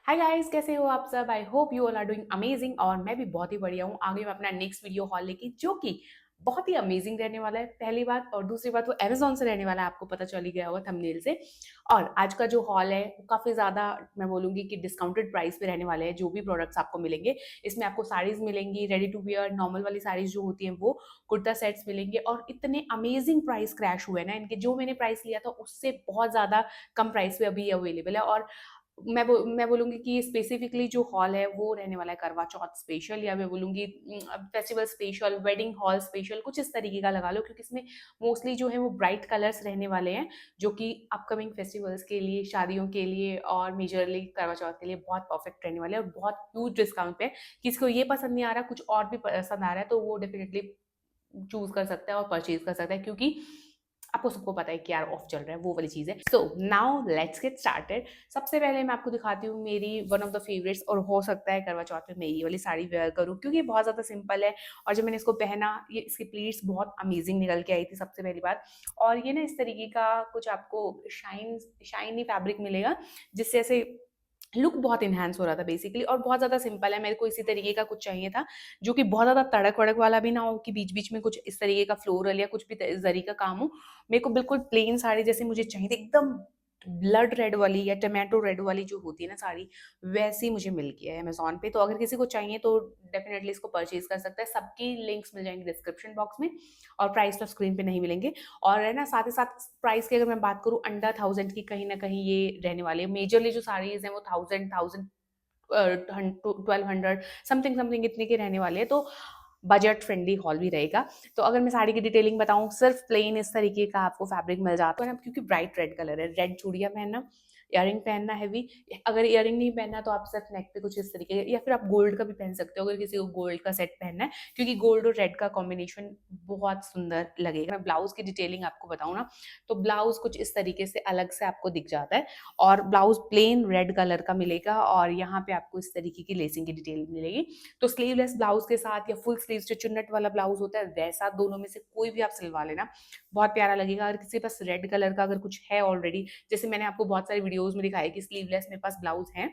Hi guys, कैसे हो आप सब। I hope you all are doing amazing. और मैं भी बहुत ही बढ़िया हूँ। आगे मैं अपना नेक्स्ट वीडियो हॉल लेके, जो कि बहुत ही अमेजिंग रहने वाला है। पहली बात, और दूसरी बात वो अमेजोन से रहने वाला है, आपको पता चल ही गया होगा थंबनेल से। और आज का जो हॉल है वो काफी ज्यादा, मैं बोलूंगी कि डिस्काउंटेड प्राइस पे रहने वाले हैं। जो भी प्रोडक्ट्स आपको मिलेंगे, इसमें आपको साड़ीज मिलेंगी, रेडी टू वियर नॉर्मल वाली साड़ीज जो होती हैं वो, कुर्ता सेट्स मिलेंगे। और इतने अमेजिंग प्राइस क्रैश हुए ना इनके, जो मैंने प्राइस लिया था उससे बहुत ज्यादा कम प्राइस पे अभी अवेलेबल है। और मैं बोलूँगी कि स्पेसिफिकली जो हॉल है वो रहने वाला है करवा चौथ स्पेशल, या मैं बोलूँगी festival special, wedding hall special, कुछ इस तरीके का लगा लो। क्योंकि इसमें मोस्टली जो है वो ब्राइट कलर्स रहने वाले हैं, जो कि अपकमिंग फेस्टिवल्स के लिए, शादियों के लिए और मेजरली करवा चौथ के लिए बहुत परफेक्ट रहने वाले हैं। और बहुत ह्यूज डिस्काउंट पे है। किसी को ये पसंद नहीं आ रहा, कुछ और भी पसंद आ रहा है, तो वो डेफिनेटली चूज कर सकता है और परचेज कर सकता है। क्योंकि आपको सबको पता है कि यार ऑफ चल रहा है, वो वाली चीज है। So now let's get started. सबसे पहले मैं आपको दिखाती हूँ मेरी वन ऑफ द फेवरेट्स, और हो सकता है करवा चौथ में मैं ये वाली साड़ी वेयर करूँ, क्योंकि ये बहुत ज्यादा सिंपल है। और जब मैंने इसको पहना, ये इसकी प्लीट्स बहुत अमेजिंग निकल के आई थी, सबसे पहली बात। और ये ना इस तरीके का कुछ आपको शाइनी फैब्रिक मिलेगा, जिससे ऐसे लुक बहुत इन्हांस हो रहा था बेसिकली। और बहुत ज्यादा सिंपल है, मेरे को इसी तरीके का कुछ चाहिए था, जो कि बहुत ज्यादा तड़क वड़क वाला भी ना हो, कि बीच बीच में कुछ इस तरीके का फ्लोरल या कुछ भी जरी का काम हो। मेरे को बिल्कुल प्लेन साड़ी जैसे मुझे चाहिए थी, एकदम ब्लड रेड वाली या टमाटो रेड वाली जो होती है ना साड़ी, वैसी मुझे मिल गई है अमेजोन पे। तो अगर किसी को चाहिए तो डेफिनेटली इसको परचेज कर सकता है। सबकी लिंक्स मिल जाएंगे डिस्क्रिप्शन बॉक्स में, और प्राइस तो स्क्रीन पे नहीं मिलेंगे। और है ना, साथ ही साथ प्राइस की अगर मैं बात करूँ, अंडर 1000 की कहीं ना कहीं ये रहने वाली है। मेजरली जो साड़ीज हैं वो 1000 1200 समथिंग समथिंग इतने के रहने वाले हैं। तो बजट फ्रेंडली हॉल भी रहेगा। तो अगर मैं साड़ी की डिटेलिंग बताऊं, सिर्फ प्लेन इस तरीके का आपको फैब्रिक मिल जाता है ना, क्योंकि ब्राइट रेड कलर है। रेड चूड़ियां पहनना, इयरिंग पहनना हैवी। अगर इयरिंग नहीं पहनना तो आप सिर्फ नेक पे कुछ इस तरीके, या फिर आप गोल्ड का भी पहन सकते हो अगर किसी को गोल्ड का सेट पहनना है, क्योंकि गोल्ड और रेड का कॉम्बिनेशन बहुत सुंदर लगेगा। मैं ब्लाउज की डिटेलिंग आपको बताऊं ना, तो ब्लाउज कुछ इस तरीके से अलग से आपको दिख जाता है। और ब्लाउज प्लेन रेड कलर का मिलेगा, और यहाँ पे आपको इस तरीके की लेसिंग की डिटेल मिलेगी। तो स्लीवलेस ब्लाउज के साथ, या फुल स्लीव जो चुन्नट वाला ब्लाउज होता है वैसा, दोनों में से कोई भी आप सिलवा लेना, बहुत प्यारा लगेगा। अगर किसी के पास रेड कलर का अगर कुछ है ऑलरेडी, जैसे मैंने आपको बहुत सारी वीडियोज में दिखाया कि स्लीवलेस मेरे पास ब्लाउज हैं,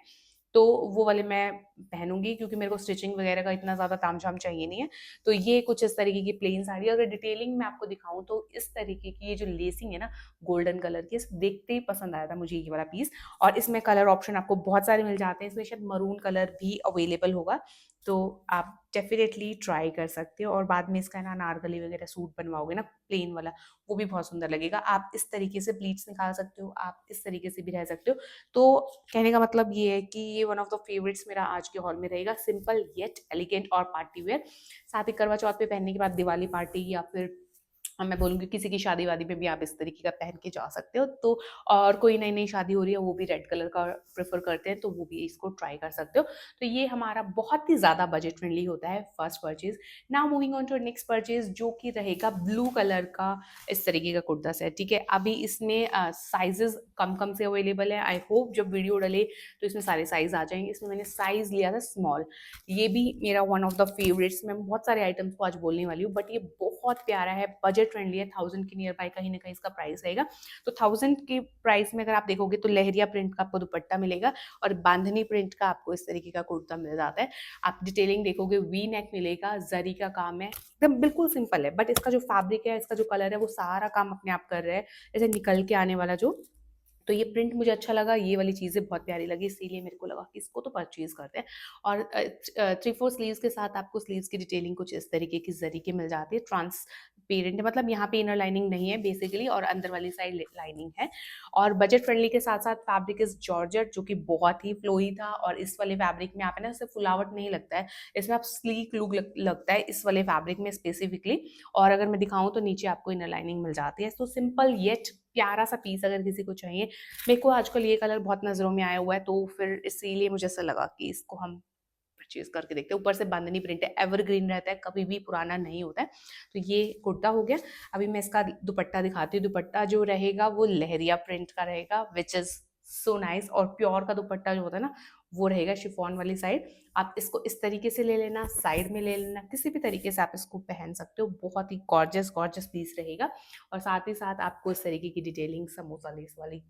तो वो वाले मैं पहनूंगी, क्योंकि मेरे को स्टिचिंग वगैरह का इतना ज्यादा तामझाम चाहिए नहीं है। तो ये कुछ इस तरीके की प्लेन साड़ी। अगर डिटेलिंग में आपको दिखाऊं तो इस तरीके की ये जो लेसिंग है ना, गोल्डन कलर की, देखते ही पसंद आया था मुझे ये वाला पीस। और इसमें कलर ऑप्शन आपको बहुत सारे मिल जाते हैं, इसमें शायद मरून कलर भी अवेलेबल होगा। तो आप डेफिनेटली ट्राई कर सकते हो। और बाद में इसका ना अनारकली वगैरह सूट बनवाओगे ना, प्लेन वाला, वो भी बहुत सुंदर लगेगा। आप इस तरीके से प्लीट्स निकाल सकते हो, आप इस तरीके से भी रह सकते हो। तो कहने का मतलब ये है कि ये वन ऑफ द फेवरेट्स मेरा आज के हॉल में रहेगा। सिंपल येट एलिगेंट और पार्टी वेयर। साथ ही करवा चौथ पे पहनने के बाद दिवाली पार्टी, या फिर मैं बोलूँगी किसी की शादी वादी में भी आप इस तरीके का पहन के जा सकते हो। तो और कोई नई नई शादी हो रही है, वो भी रेड कलर का प्रेफर करते हैं, तो वो भी इसको ट्राई कर सकते हो। तो ये हमारा बहुत ही ज्यादा बजट फ्रेंडली होता है first purchase. Now moving on to next purchase, जो कि रहेगा ब्लू कलर का इस तरीके का कुर्ता सेट। ठीक है, अभी इसमें साइजेस कम कम से अवेलेबल है। आई होप जब वीडियो डले तो इसमें सारे साइज आ जाएंगे। इसमें मैंने साइज लिया था स्मॉल। ये भी मेरा वन ऑफ द फेवरेट्स। मैं बहुत सारे आइटम्स को आज बोलने वाली हूँ, बट ये बहुत प्यारा है, बजट फ्रेंडली है। 1000 के नियर बाय कहीं ना कहीं इसका प्राइस रहेगा। तो 1000 के प्राइस में अगर आप देखोगे तो लहरिया प्रिंट का आपको दुपट्टा मिलेगा, और बांधनी प्रिंट का आपको इस तरीके का कुर्ता मिल जाता है। आप डिटेलिंग देखोगे, वी नेक मिलेगा, जरी का काम है, एकदम बिल्कुल सिंपल है। बट इसका जो फैब्रिक है, इसका जो कलर है, वो सारा काम अपने आप कर रहा है, जैसे निकल के आने वाला जो। तो ये प्रिंट मुझे अच्छा लगा, ये वाली चीज़ें बहुत प्यारी लगी, इसीलिए मेरे को लगा कि इसको तो परचेज करते हैं। और 3/4 स्लीव्स के साथ आपको स्लीव्स की डिटेलिंग कुछ इस तरीके की जरी की मिल जाती है। ट्रांसपेरेंट, मतलब यहाँ पे इनर लाइनिंग नहीं है बेसिकली, और अंदर वाली साइड लाइनिंग है। और बजट फ्रेंडली के साथ साथ फैब्रिक इज जॉर्जेट, जो कि बहुत ही फ्लोई था। और इस वाले फैब्रिक में आप है ना, सिर्फ फुलावट नहीं लगता है, इसमें आप स्लीक लुक लगता है इस वाले फैब्रिक में स्पेसिफिकली। और अगर मैं दिखाऊं तो नीचे आपको इनर लाइनिंग मिल जाती है। तो सिंपल येट प्यारा सा पीस अगर किसी को चाहिए। मेरे को आजकल ये कलर बहुत नजरों में आया हुआ है, तो फिर इसीलिए मुझे ऐसा लगा कि इसको हम परचेज करके देखते हैं। ऊपर से बांधनी प्रिंट है, एवरग्रीन रहता है, कभी भी पुराना नहीं होता है। तो ये कुर्ता हो गया। अभी मैं इसका दुपट्टा दिखाती हूँ। दुपट्टा जो रहेगा वो लहरिया प्रिंट का रहेगा, विच इज सो नाइस। और प्योर का दुपट्टा जो होता है ना, वो रहेगा शिफॉन वाली साइड। आप इसको इस तरीके से ले लेना, साइड में ले लेना, किसी भी तरीके से आप इसको पहन सकते हो। बहुत ही गॉर्जियस गॉर्जियस पीस रहेगा। और साथ ही साथ आपको इस तरीके की डिटेलिंग समोसा लेस वाली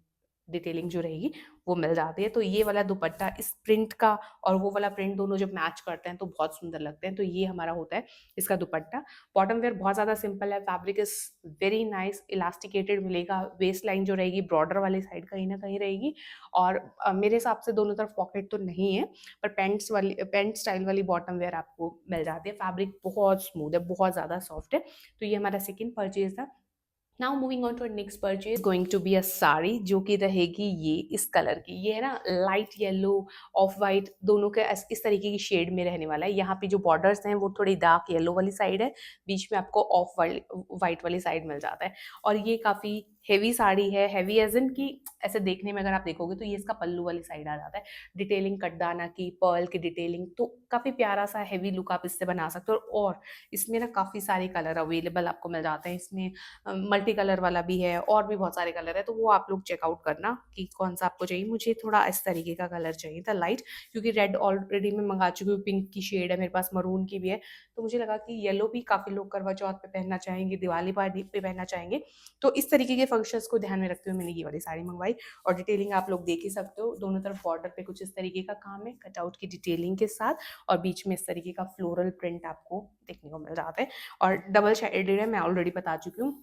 डिटेलिंग जो रहेगी वो मिल जाती है। तो ये वाला दुपट्टा इस प्रिंट का और वो वाला प्रिंट दोनों जब मैच करते हैं तो बहुत सुंदर लगते हैं। तो ये हमारा होता है इसका दुपट्टा। बॉटम वेयर बहुत ज़्यादा सिंपल है, fabric is very nice, elasticated मिलेगा। वेस्ट लाइन जो रहेगी बॉर्डर वाली साइड कहीं ना कहीं रहेगी, और मेरे हिसाब से दोनों तरफ पॉकेट तो नहीं है, पर पेंट स्टाइल वाली बॉटम वेयर आपको मिल जाती है। फैब्रिक बहुत स्मूथ है, बहुत ज़्यादा सॉफ्ट है। तो ये हमारा सेकेंड परचेज था। Now moving on to next purchase, going to be a sari जो कि रहेगी ये इस कलर की। ये है ना लाइट येलो ऑफ वाइट दोनों के इस तरीके की शेड में रहने वाला है। यहाँ पे जो बॉर्डर्स हैं वो थोड़ी डार्क येलो वाली साइड है, बीच में आपको ऑफ वाइट वाली साइड मिल जाता है। और ये काफ़ी हेवी साड़ी है, हेवी एज इन की ऐसे देखने में अगर आप देखोगे तो ये इसका पल्लू वाली साइड आ जाता है। डिटेलिंग कटदाना की, पर्ल की डिटेलिंग, तो काफ़ी प्यारा सा हेवी लुक आप इससे बना सकते हो। और इसमें ना काफ़ी सारे कलर अवेलेबल आपको मिल जाते हैं। इसमें मल्टी कलर वाला भी है और भी बहुत सारे कलर है, तो वो आप लोग चेकआउट करना कि कौन सा आपको चाहिए। मुझे थोड़ा इस तरीके का कलर चाहिए था लाइट, क्योंकि रेड ऑलरेडी मैं मंगा चुकी हूँ, पिंक की शेड है मेरे पास, मरून की भी है, तो मुझे लगा कि येलो भी काफ़ी लोग करवा चौथ पे पहनना चाहेंगे, दिवाली पार्टी पे पहनना चाहेंगे। तो इस तरीके के फंक्शंस को ध्यान में रखते हुए मैंने ये वाली साड़ी मंगवाई। और डिटेलिंग आप लोग देख ही सकते हो, दोनों तरफ बॉर्डर पे कुछ इस तरीके का काम है कटआउट की डिटेलिंग के साथ, और बीच में इस तरीके का फ्लोरल प्रिंट आपको देखने को मिल जाता है। और डबल शेडेड है, मैं ऑलरेडी बता चुकी हूँ।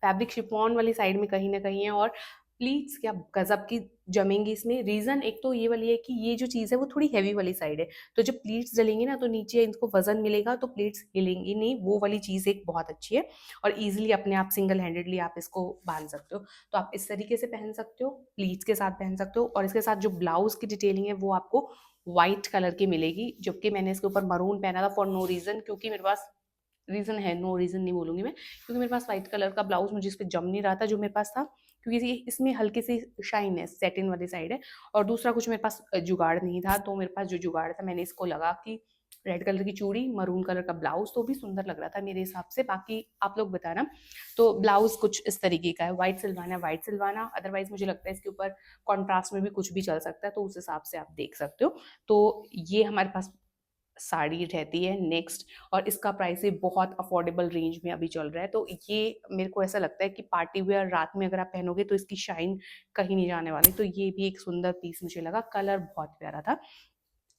फैब्रिक शिफॉन वाली साइड में कहीं ना कहीं है, और प्लीट्स क्या गजब की जमेंगी इसमें। रीजन एक तो ये वाली है कि ये जो चीज़ है वो थोड़ी हैवी वाली साइड है, तो जब प्लीट्स जलेंगी ना तो नीचे इनको वजन मिलेगा, तो प्लीट्स हिलेंगी नहीं, वो वाली चीज़ एक बहुत अच्छी है। और ईजिली अपने आप सिंगल हैंडेडली आप इसको बांध सकते हो। तो आप इस तरीके से पहन सकते हो, प्लीट्स के साथ पहन सकते हो। और इसके साथ जो ब्लाउज की डिटेलिंग है वो आपको व्हाइट कलर की मिलेगी, जबकि मैंने इसके ऊपर मरून पहना था फॉर नो रीजन, क्योंकि मेरे पास रीज़न है, नो रीज़न नहीं बोलूँगी मैं, क्योंकि मेरे पास व्हाइट कलर का ब्लाउज़ मुझे इस पे जम नहीं रहा था जो मेरे पास था, क्योंकि इसमें हल्की सी शाइन है, सैटिन वाली साइड है। और दूसरा कुछ मेरे पास जुगाड़ नहीं था, तो मेरे पास जो जुगाड़ था मैंने इसको लगा कि रेड कलर की चूड़ी, मरून कलर का ब्लाउज़, तो भी सुंदर लग रहा था मेरे हिसाब से। बाकी आप लोग बताना। तो ब्लाउज़ कुछ इस तरीके का है, व्हाइट सिलवाना है व्हाइट सिलवाना, अदरवाइज़ मुझे लगता है इसके ऊपर कॉन्ट्रास्ट में भी कुछ भी चल सकता है, तो उस हिसाब से आप देख सकते हो। तो ये हमारे पास साड़ी रहती है नेक्स्ट, और इसका प्राइस भी बहुत अफोर्डेबल रेंज में अभी चल रहा है। तो ये मेरे को ऐसा लगता है कि पार्टी वेयर रात में अगर आप पहनोगे तो इसकी शाइन कहीं नहीं जाने वाली। तो ये भी एक सुंदर पीस मुझे लगा, कलर बहुत प्यारा था।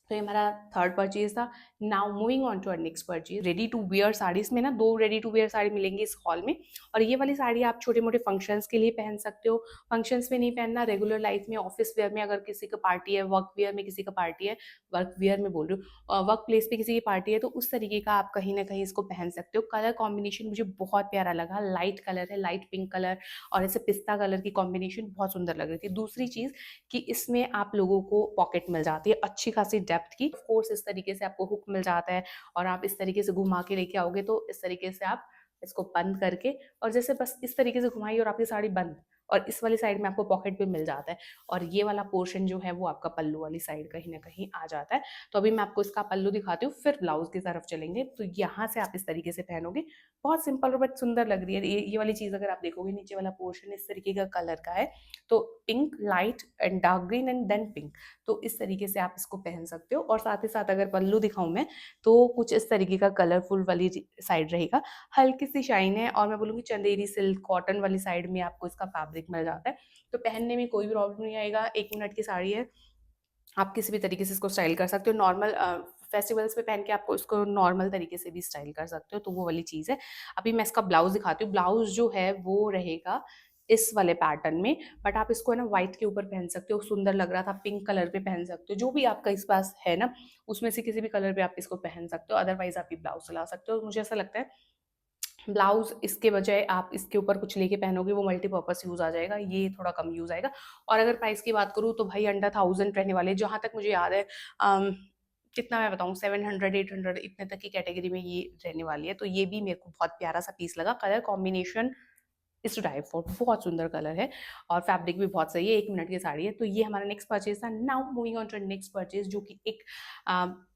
तो ये हमारा थर्ड परचेज था। Now moving on to our next purchase, ready to wear saris में ना 2 रेडी टू वेयर साड़ी मिलेंगी इस हॉल में। और ये वाली साड़ी आप छोटे मोटे फंक्शंस के लिए पहन सकते हो। फंक्शंस में नहीं पहनना, रेगुलर लाइफ में, ऑफिस वेयर में अगर किसी का पार्टी है, वर्क वेयर में किसी का पार्टी है, वर्क वेयर में बोल रही हूँ, वर्क प्लेस पे किसी की पार्टी है, तो उस तरीके का आप कहीं ना कहीं इसको पहन सकते हो। कलर कॉम्बिनेशन मुझे बहुत प्यारा लगा, लाइट कलर है, लाइट पिंक कलर और ऐसे पिस्ता कलर की कॉम्बिनेशन बहुत सुंदर लग रही थी। दूसरी चीज़ कि इसमें आप लोगों को पॉकेट मिल जाती है अच्छी खासी डेप्थ की। ऑफ कोर्स इस तरीके से आपको हुक मिल जाता है, और आप इस तरीके से घुमा के लेके आओगे तो इस तरीके से आप इसको बंद करके, और जैसे बस इस तरीके से घुमाई और आपकी साड़ी बंद, और इस वाली साइड में आपको पॉकेट भी मिल जाता है। और ये वाला पोर्शन जो है वो आपका पल्लू वाली साइड कहीं ना कहीं आ जाता है। तो अभी मैं आपको इसका पल्लू दिखाती हूँ, फिर ब्लाउज की तरफ चलेंगे। तो यहाँ से आप इस तरीके से पहनोगे, बहुत सिंपल और बट सुंदर लग रही है। ये वाली चीज़ अगर आप देखोगे, नीचे वाला पोर्शन इस तरीके का कलर का है, तो pink, light and dark green and then pink, तो इस तरीके से आप इसको पहन सकते हो। और साथ ही साथ अगर पल्लू दिखाऊं मैं, तो कुछ इस तरीके का कलरफुल वाली साइड रहेगा, हल्की सी शाइन है, और मैं बोलूँगी चंदेरी सिल्क कॉटन वाली साइड में आपको इसका फैब्रिक मिल जाता है। तो पहनने में कोई भी प्रॉब्लम नहीं आएगा। 1 मिनट की साड़ी है, आप किसी भी तरीके से इसको स्टाइल कर सकते हो। नॉर्मल फेस्टिवल्स पे पहन के आपको इसको नॉर्मल तरीके से भी स्टाइल कर सकते हो, तो वो वाली चीज़ है। अभी मैं इसका ब्लाउज दिखाती हूँ। ब्लाउज जो है वो रहेगा इस वाले पैटर्न में, बट आप इसको है ना व्हाइट के ऊपर पहन सकते हो, सुंदर लग रहा था। पिंक कलर पे पहन सकते हो, जो भी आपका इस पास है ना उसमें से किसी भी कलर पे आप इसको पहन सकते हो। अदरवाइज आप ये ब्लाउज सिला सकते हो। मुझे ऐसा लगता है ब्लाउज इसके बजाय आप इसके ऊपर कुछ लेके पहनोगे वो मल्टीपर्पज यूज आ जाएगा, ये थोड़ा कम यूज आएगा। और अगर प्राइस की बात करूँ तो भाई अंडर 1000 रहने वाले, जहाँ तक मुझे याद है। कितना मैं बताऊँ, 700 800 इतने तक की कैटेगरी में ये रहने वाली है। तो ये भी मेरे को बहुत प्यारा सा पीस लगा। कलर कॉम्बिनेशन इस टाइप फॉर बहुत सुंदर कलर है, और फैब्रिक भी बहुत सही है। 1 मिनट की साड़ी है। तो ये हमारा नेक्स्ट परचेज था। Now moving on to next purchase, जो कि एक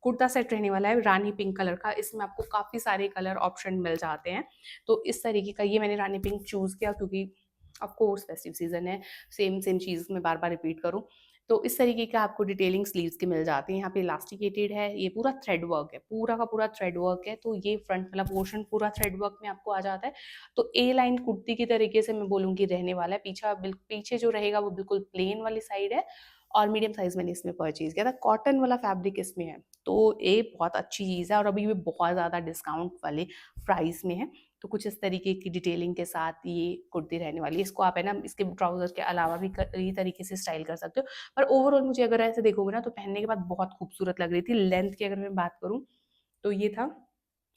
कुर्ता सेट रहने वाला है रानी पिंक कलर का। इसमें आपको काफ़ी सारे कलर ऑप्शन मिल जाते हैं। तो इस तरीके का ये मैंने रानी पिंक चूज़ किया, क्योंकि ऑफ कोर्स फेस्टिव सीजन है, सेम सेम चीज़ मैं बार बार रिपीट करूँ। तो इस तरीके का आपको डिटेलिंग स्लीव्स की मिल जाती है। यहाँ पे इलास्टिकेटेड है, ये पूरा थ्रेड वर्क है, पूरा का पूरा थ्रेड वर्क है। तो ये फ्रंट वाला पोर्शन पूरा थ्रेड वर्क में आपको आ जाता है। तो ए लाइन कुर्ती की तरीके से मैं बोलूँगी रहने वाला है। पीछे जो रहेगा वो बिल्कुल प्लेन वाली साइड है और मीडियम साइज़ मैंने इसमें परचेज़ किया था। कॉटन वाला फैब्रिक इसमें है, तो ये बहुत अच्छी चीज़ है और अभी भी बहुत ज़्यादा डिस्काउंट वाले प्राइस में है। तो कुछ इस तरीके की डिटेलिंग के साथ ये कुर्ती रहने वाली है। इसको आप है ना इसके ट्राउज़र के अलावा भी कई तरीके से स्टाइल कर सकते हो। पर ओवरऑल मुझे अगर ऐसे देखोगे ना तो पहनने के बाद बहुत खूबसूरत लग रही थी। लेंथ की अगर मैं बात करूँ तो ये था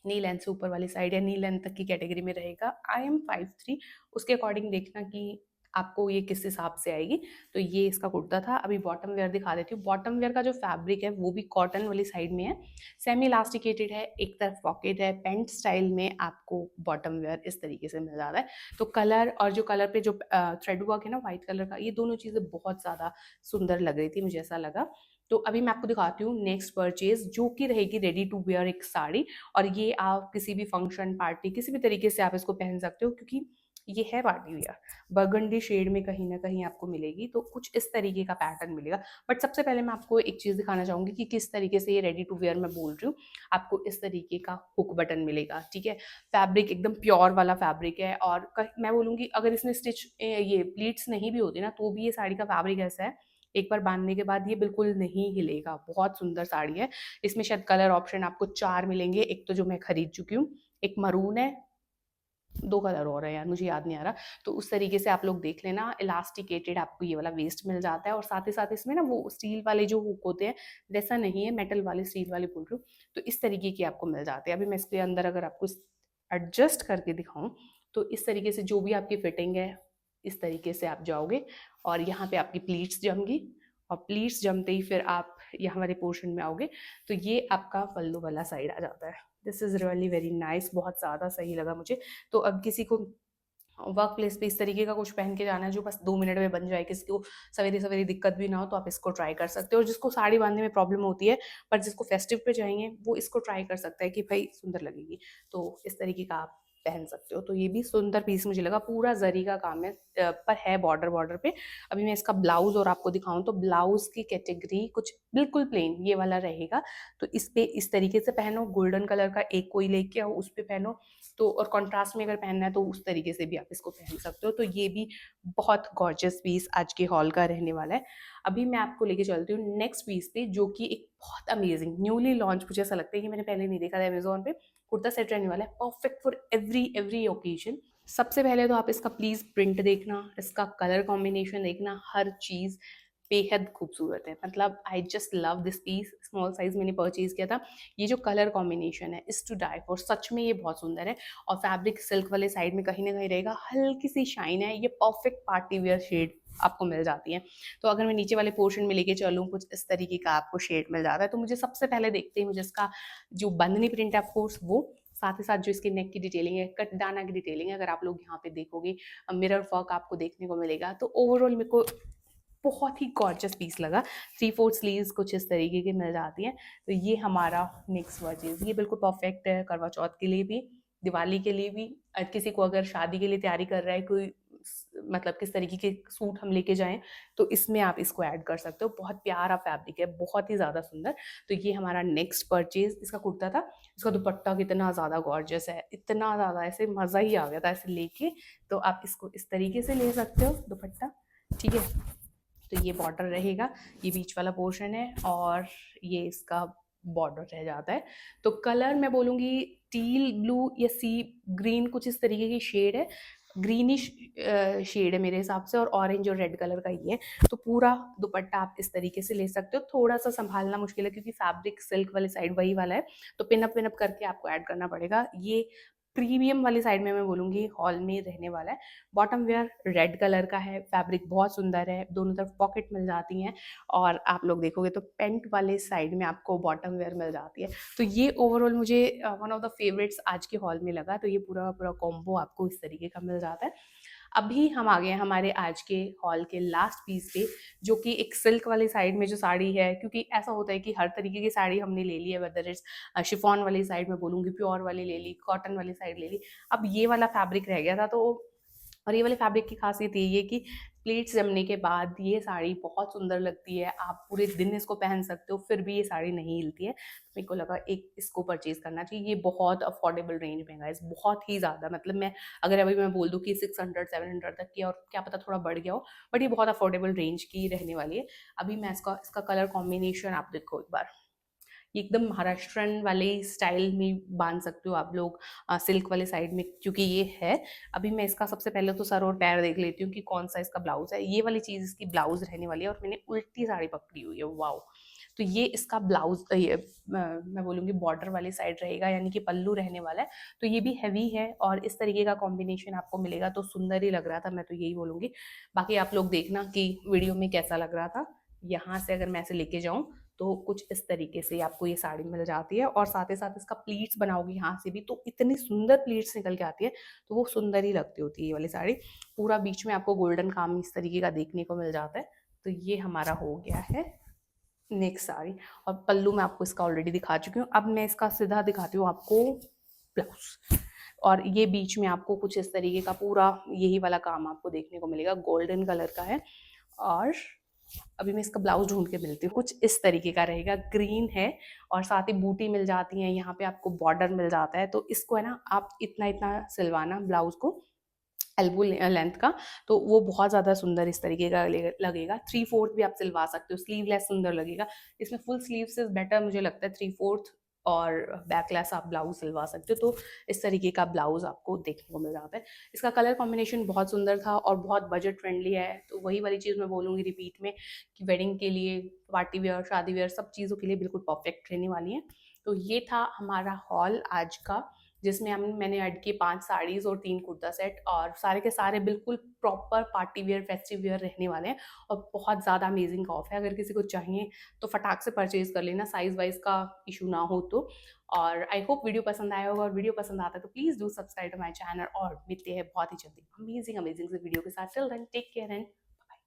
नी लेंथ से ऊपर वाली साइड या नी लेंथ तक की कैटेगरी में रहेगा। आई एम 5'3", उसके अकॉर्डिंग देखना कि आपको ये किस हिसाब से आएगी। तो ये इसका कुर्ता था। अभी बॉटम वेयर दिखा देती हूँ। बॉटम वेयर का जो फैब्रिक है वो भी कॉटन वाली साइड में है, सेमी इलास्टिकेटेड है, एक तरफ पॉकेट है, पैंट स्टाइल में आपको बॉटम वेयर इस तरीके से मिल जाता है। तो कलर और जो कलर पे जो थ्रेड वर्क है ना व्हाइट कलर का, ये दोनों चीज़ें बहुत ज़्यादा सुंदर लग रही थी, मुझे ऐसा लगा। तो अभी मैं आपको दिखाती हूँ नेक्स्ट परचेज, जो कि रहेगी रेडी टू वेयर एक साड़ी। और ये आप किसी भी फंक्शन पार्टी किसी भी तरीके से आप इसको पहन सकते हो, क्योंकि ये है पार्टी वियर। बर्गंडी शेड में कहीं ना कहीं आपको मिलेगी, तो कुछ इस तरीके का पैटर्न मिलेगा। बट सबसे पहले मैं आपको एक चीज़ दिखाना चाहूँगी कि किस तरीके से ये रेडी टू वेयर मैं बोल रही हूँ। आपको इस तरीके का हुक बटन मिलेगा, ठीक है। फैब्रिक एकदम प्योर वाला फैब्रिक है और मैं बोलूँगी अगर इसमें स्टिच ये प्लीट्स नहीं भी होती ना तो भी ये साड़ी का फैब्रिक ऐसा है, एक बार बांधने के बाद ये बिल्कुल नहीं हिलेगा। बहुत सुंदर साड़ी है। इसमें शायद कलर ऑप्शन आपको 4 मिलेंगे। एक तो जो मैं खरीद चुकी हूँ, एक मरून है, 2 कलर और है यार मुझे याद नहीं आ रहा। तो उस तरीके से आप लोग देख लेना। इलास्टिकेटेड आपको ये वाला वेस्ट मिल जाता है और साथ ही साथ इसमें ना वो स्टील वाले जो हुक होते हैं वैसा नहीं है, मेटल वाले स्टील वाले बोल रही हूँ। तो इस तरीके की आपको मिल जाते हैं। अभी मैं इसके अंदर अगर आपको एडजस्ट करके दिखाऊँ तो इस तरीके से जो भी आपकी फिटिंग है इस तरीके से आप जाओगे और यहाँ पे आपकी प्लीट्स जमेंगी और प्लीट्स जमते ही फिर आप यहाँ वाले पोर्शन में आओगे तो ये आपका पल्लू वाला साइड आ जाता है। This is really very nice, बहुत ज़्यादा सही लगा मुझे। तो अब किसी को वर्क प्लेस पे इस तरीके का कुछ पहन के जाना है जो बस 2 मिनट में बन जाए, किसी को सवेरे-सवेरे दिक्कत भी ना हो, तो आप इसको ट्राई कर सकते हो। और जिसको साड़ी बाँधने में प्रॉब्लम होती है, पर जिसको फेस्टिव पे जाएँगे, वो इसको ट्राई कर सकता है कि भई सुंदर लगेगी। तो इस तरीके का आप पहन सकते हो। तो ये भी सुंदर पीस मुझे लगा, पूरा ज़री का काम है पर है बॉर्डर-बॉर्डर पे। अभी मैं इसका ब्लाउज़ और आपको दिखाऊँ तो ब्लाउज़ की कैटेगरी कुछ बिल्कुल प्लेन ये वाला रहेगा। तो इस पे इस तरीके से पहनो, गोल्डन कलर का एक कोई लेके आओ, उस पे पहनो। तो और कॉन्ट्रास्ट में अगर पहनना है तो उस तरीके से भी आप इसको पहन सकते हो। तो ये भी बहुत गॉर्जियस पीस आज के हॉल का रहने वाला है। अभी मैं आपको लेके चलती हूँ नेक्स्ट पीस पे, जो कि एक बहुत अमेजिंग न्यूली लॉन्च, मुझे ऐसा लगता है कि मैंने पहले नहीं देखा था अमेज़न पे, कुर्ता सेट रहने वाला है परफेक्ट फॉर एवरी ओकेजन। सबसे पहले तो आप इसका प्लीज़ प्रिंट देखना, इसका कलर कॉम्बिनेशन देखना, हर चीज़ बेहद खूबसूरत है। मतलब I just love this piece. Small size मैंने परचेज़ किया था। ये जो कलर कॉम्बिनेशन है इज़ टू डाई फॉर, सच में ये बहुत सुंदर है। और फैब्रिक सिल्क वाले साइड में कहीं ना कहीं रहेगा, हल्की सी शाइन है, ये परफेक्ट पार्टी वेयर शेड आपको मिल जाती है। तो अगर मैं नीचे वाले पोर्शन में लेके चलूँ कुछ इस तरीके का आपको शेड मिल जाता है। तो मुझे सबसे पहले देखते ही मुझे इसका जो बंधनी प्रिंट है ऑफकोर्स वो, साथ ही साथ जो इसकी नेक की डिटेलिंग है, कटदाना की डिटेलिंग है, अगर आप लोग यहाँ पे देखोगे मिरर वर्क आपको देखने को मिलेगा। तो ओवरऑल मेरे को बहुत ही गॉर्जियस पीस लगा। 3/4 स्लीव्स कुछ इस तरीके की मिल जाती हैं। तो ये हमारा नेक्स्ट परचेज, ये बिल्कुल परफेक्ट है करवा चौथ के लिए भी, दिवाली के लिए भी। किसी को अगर शादी के लिए तैयारी कर रहा है कोई, मतलब किस तरीके के सूट हम लेके जाएं, तो इसमें आप इसको ऐड कर सकते हो। बहुत प्यारा फैब्रिक है, बहुत ही ज़्यादा सुंदर। तो ये हमारा नेक्स्ट परचेज इसका कुर्ता था। इसका दुपट्टा कितना ज़्यादा गॉर्जियस है, इतना ज़्यादा, ऐसे मज़ा ही आ गया था ऐसे लेके। तो आप इसको इस तरीके से ले सकते हो दुपट्टा, ठीक है। तो ये बॉर्डर रहेगा, ये बीच वाला पोर्शन है और ये इसका बॉर्डर रह जाता है। तो कलर मैं बोलूँगी टील ब्लू या सी ग्रीन कुछ इस तरीके की शेड है, ग्रीनिश शेड है मेरे हिसाब से, और ऑरेंज और रेड कलर का ये है। तो पूरा दुपट्टा आप इस तरीके से ले सकते हो। थोड़ा सा संभालना मुश्किल है क्योंकि फैब्रिक सिल्क वाली साइड वही वाला है, तो पिन अप करके आपको ऐड करना पड़ेगा। ये प्रीमियम वाली साइड में मैं बोलूँगी हॉल में रहने वाला है। बॉटम वेयर रेड कलर का है, फैब्रिक बहुत सुंदर है, दोनों तरफ पॉकेट मिल जाती हैं और आप लोग देखोगे तो पेंट वाले साइड में आपको बॉटम वेयर मिल जाती है। तो ये ओवरऑल मुझे वन ऑफ द फेवरेट्स आज के हॉल में लगा। तो ये पूरा का पूरा कॉम्बो आपको इस तरीके का मिल जाता है। अभी हम आ गए हैं हमारे आज के हॉल के लास्ट पीस पे, जो कि एक सिल्क वाली साइड में जो साड़ी है, क्योंकि ऐसा होता है कि हर तरीके की साड़ी हमने ले ली है, वेदर इट्स शिफॉन वाली साइड में बोलूँगी, प्योर वाली ले ली, कॉटन वाली साइड ले ली। अब ये वाला फैब्रिक रह गया था, तो और ये वाले फैब्रिक की खासियत यही है कि प्लीट्स जमने के बाद ये साड़ी बहुत सुंदर लगती है, आप पूरे दिन इसको पहन सकते हो, फिर भी ये साड़ी नहीं हिलती है। मेरे को लगा एक इसको परचेज़ करना चाहिए। ये बहुत अफोर्डेबल रेंज में है गाइस, बहुत ही ज़्यादा, मतलब मैं अगर अभी मैं बोल दूँ कि 600-700 तक की, और क्या पता थोड़ा बढ़ गया हो, बट ये बहुत अफोर्डेबल रेंज की रहने वाली है। अभी मैं इसका कलर कॉम्बिनेशन आप देखो एक बार, ये एकदम महाराष्ट्रन वाले स्टाइल में बांध सकते हो आप लोग, सिल्क वाले साइड में, क्योंकि ये है। अभी मैं इसका सबसे पहले तो सर और पैर देख लेती हूँ कि कौन सा इसका ब्लाउज है। ये वाली चीज़ इसकी ब्लाउज रहने वाली है, और मैंने उल्टी साड़ी पकड़ी हुई है, वाओ। तो ये इसका ब्लाउज, ये मैं बोलूँगी बॉर्डर वाली साइड रहेगा, यानी कि पल्लू रहने वाला है। तो ये भी हैवी है, और इस तरीके का कॉम्बिनेशन आपको मिलेगा तो सुंदर ही लग रहा था, मैं तो यही बोलूँगी। बाकी आप लोग देखना कि वीडियो में कैसा लग रहा था। यहाँ से अगर मैं ऐसे लेके जाऊँ तो कुछ इस तरीके से आपको ये साड़ी मिल जाती है, और साथ ही साथ इसका प्लीट्स बनाओगे यहाँ से भी तो इतनी सुंदर प्लीट्स निकल के आती है, तो वो सुंदर ही लगती होती है ये वाली साड़ी। पूरा बीच में आपको गोल्डन काम इस तरीके का देखने को मिल जाता है। तो ये हमारा हो गया है नेक्स्ट साड़ी, और पल्लू मैं आपको इसका ऑलरेडी दिखा चुकी हूँ। अब मैं इसका सीधा दिखाती हूँ आपको ब्लाउज, और ये बीच में आपको कुछ इस तरीके का पूरा यही वाला काम आपको देखने को मिलेगा, गोल्डन कलर का है। और अभी मैं इसका ब्लाउज ढूंढ के मिलती हूँ, कुछ इस तरीके का रहेगा, ग्रीन है, और साथ ही बूटी मिल जाती है, यहाँ पे आपको बॉर्डर मिल जाता है। तो इसको है ना आप इतना इतना सिलवाना ब्लाउज को, एल्बो लेंथ का, तो वो बहुत ज़्यादा सुंदर इस तरीके का लगेगा। 3/4 भी आप सिलवा सकते हो, स्लीवलेस सुंदर लगेगा। इसमें फुल स्लीव से बेटर मुझे लगता है 3/4 और बैकलेस आप ब्लाउज सिलवा सकते हो। तो इस तरीके का ब्लाउज आपको देखने को मिल जाता है। इसका कलर कॉम्बिनेशन बहुत सुंदर था और बहुत बजट फ्रेंडली है। तो वही वाली चीज़ मैं बोलूँगी रिपीट में कि वेडिंग के लिए, पार्टी वेयर, शादी वेयर, सब चीज़ों के लिए बिल्कुल परफेक्ट रहने वाली है। तो ये था हमारा हॉल आज का, जिसमें मैंने ऐड किए 5 साड़ीज़ और 3 कुर्ता सेट, और सारे के सारे बिल्कुल proper party wear, festive where रहने वाले हैं, और बहुत ज़्यादा अमेजिंग ऑफ है। अगर किसी को चाहिए तो फटाक से परचेज़ कर लेना, साइज़ वाइज़ का इशू ना हो तो। और आई होप वीडियो पसंद आया होगा, और वीडियो पसंद आता है तो please do subscribe to my channel, और मिलते हैं बहुत ही जल्दी अमेजिंग से वीडियो के साथ। Till then take care and